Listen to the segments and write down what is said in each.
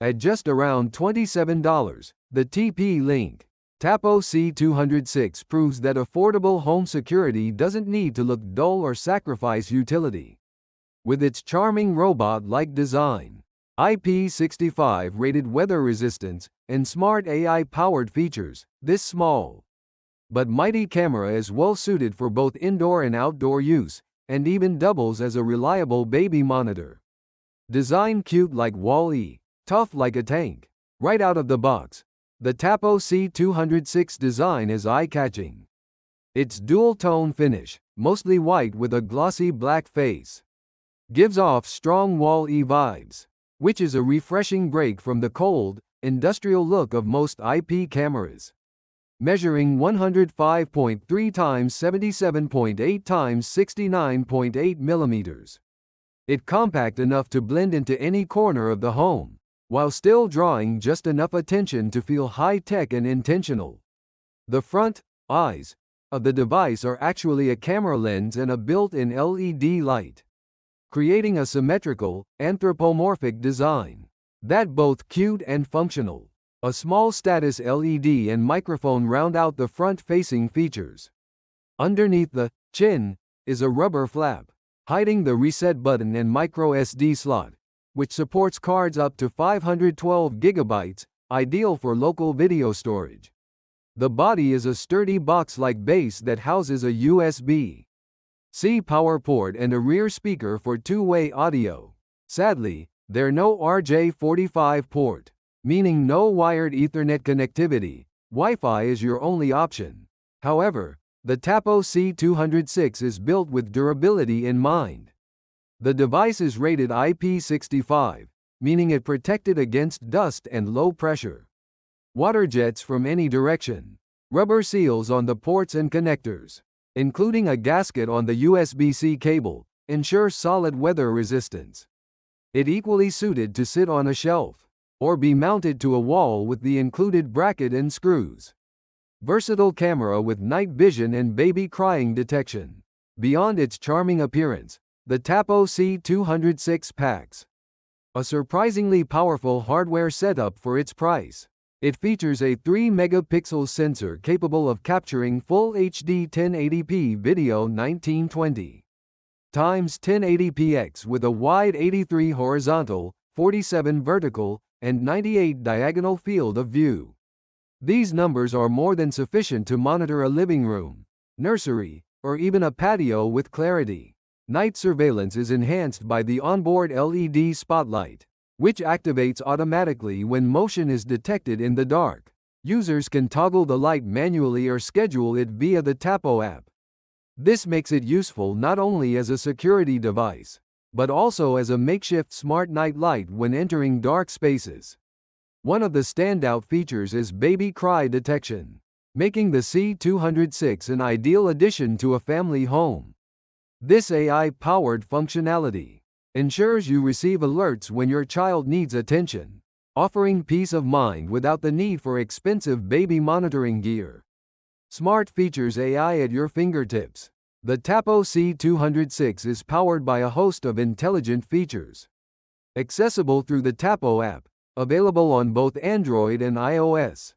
At just around $27, the TP-Link Tapo C206 proves that affordable home security doesn't need to look dull or sacrifice utility. With its charming robot-like design, IP65 rated weather resistance, and smart AI-powered features, this small but mighty camera is well suited for both indoor and outdoor use, and even doubles as a reliable baby monitor. Designed cute like Wall-E, tough like a tank. Right out of the box, the Tapo C206 design is eye-catching. Its dual-tone finish, mostly white with a glossy black face, gives off strong Wall-E vibes, which is a refreshing break from the cold, industrial look of most IP cameras. Measuring 105.3 times 77.8 times 69.8 millimeters. It's compact enough to blend into any corner of the home, while still drawing just enough attention to feel high-tech and intentional. The front eyes of the device are actually a camera lens and a built-in LED light, creating a symmetrical, anthropomorphic design that's both cute and functional. A small status LED and microphone round out the front-facing features. Underneath the chin is a rubber flap, hiding the reset button and micro SD slot, which supports cards up to 512 gigabytes, ideal for local video storage. The body is a sturdy box-like base that houses a USB-C power port and a rear speaker for two-way audio. Sadly, there's no RJ45 port, meaning no wired Ethernet connectivity. Wi-Fi is your only option. However, the Tapo C206 is built with durability in mind. The device is rated IP65, meaning it protected against dust and low pressure water jets from any direction. Rubber seals on the ports and connectors, including a gasket on the USB-C cable, ensure solid weather resistance. It's equally suited to sit on a shelf or be mounted to a wall with the included bracket and screws. Versatile camera with night vision and baby crying detection. Beyond its charming appearance, the Tapo C206 packs a surprisingly powerful hardware setup for its price. It features a 3-megapixel sensor capable of capturing full HD 1080p video 1920 x 1080px with a wide 83 horizontal, 47 vertical, and 98 diagonal field of view. These numbers are more than sufficient to monitor a living room, nursery, or even a patio with clarity. Night surveillance is enhanced by the onboard LED spotlight, which activates automatically when motion is detected in the dark. Users can toggle the light manually or schedule it via the Tapo app. This makes it useful not only as a security device, but also as a makeshift smart night light when entering dark spaces. One of the standout features is baby cry detection, making the C206 an ideal addition to a family home. This AI-powered functionality ensures you receive alerts when your child needs attention, offering peace of mind without the need for expensive baby monitoring gear. Smart features AI at your fingertips. The Tapo C206 is powered by a host of intelligent features, accessible through the Tapo app, available on both Android and iOS.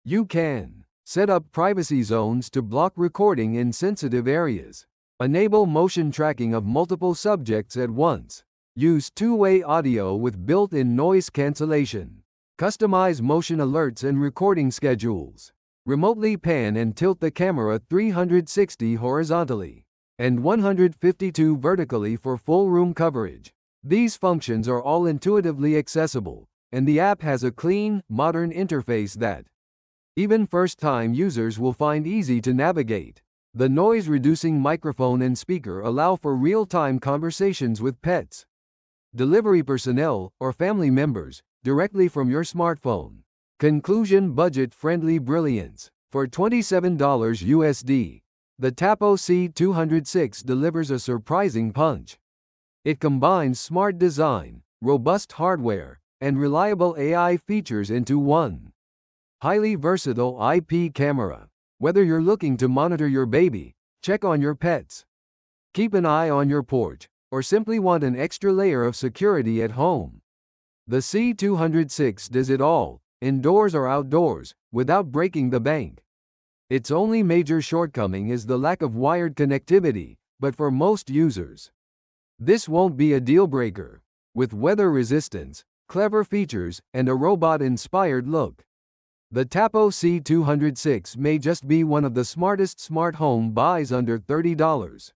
You can set up privacy zones to block recording in sensitive areas, enable motion tracking of multiple subjects at once, use two-way audio with built-in noise cancellation, customize motion alerts and recording schedules, remotely pan and tilt the camera 360 horizontally, and 152 vertically for full room coverage. These functions are all intuitively accessible, and the app has a clean, modern interface that even first-time users will find easy to navigate. The noise-reducing microphone and speaker allow for real-time conversations with pets, delivery personnel, or family members, directly from your smartphone. Conclusion: budget-friendly brilliance. For $27 USD, the Tapo C206 delivers a surprising punch. It combines smart design, robust hardware, and reliable AI features into one highly versatile IP camera. Whether you're looking to monitor your baby, check on your pets, keep an eye on your porch, or simply want an extra layer of security at home, The C206 does it all, indoors or outdoors, without breaking the bank. Its only major shortcoming is the lack of wired connectivity, but for most users, this won't be a deal breaker. With weather resistance, clever features, and a robot-inspired look, the Tapo C206 may just be one of the smartest smart home buys under $30.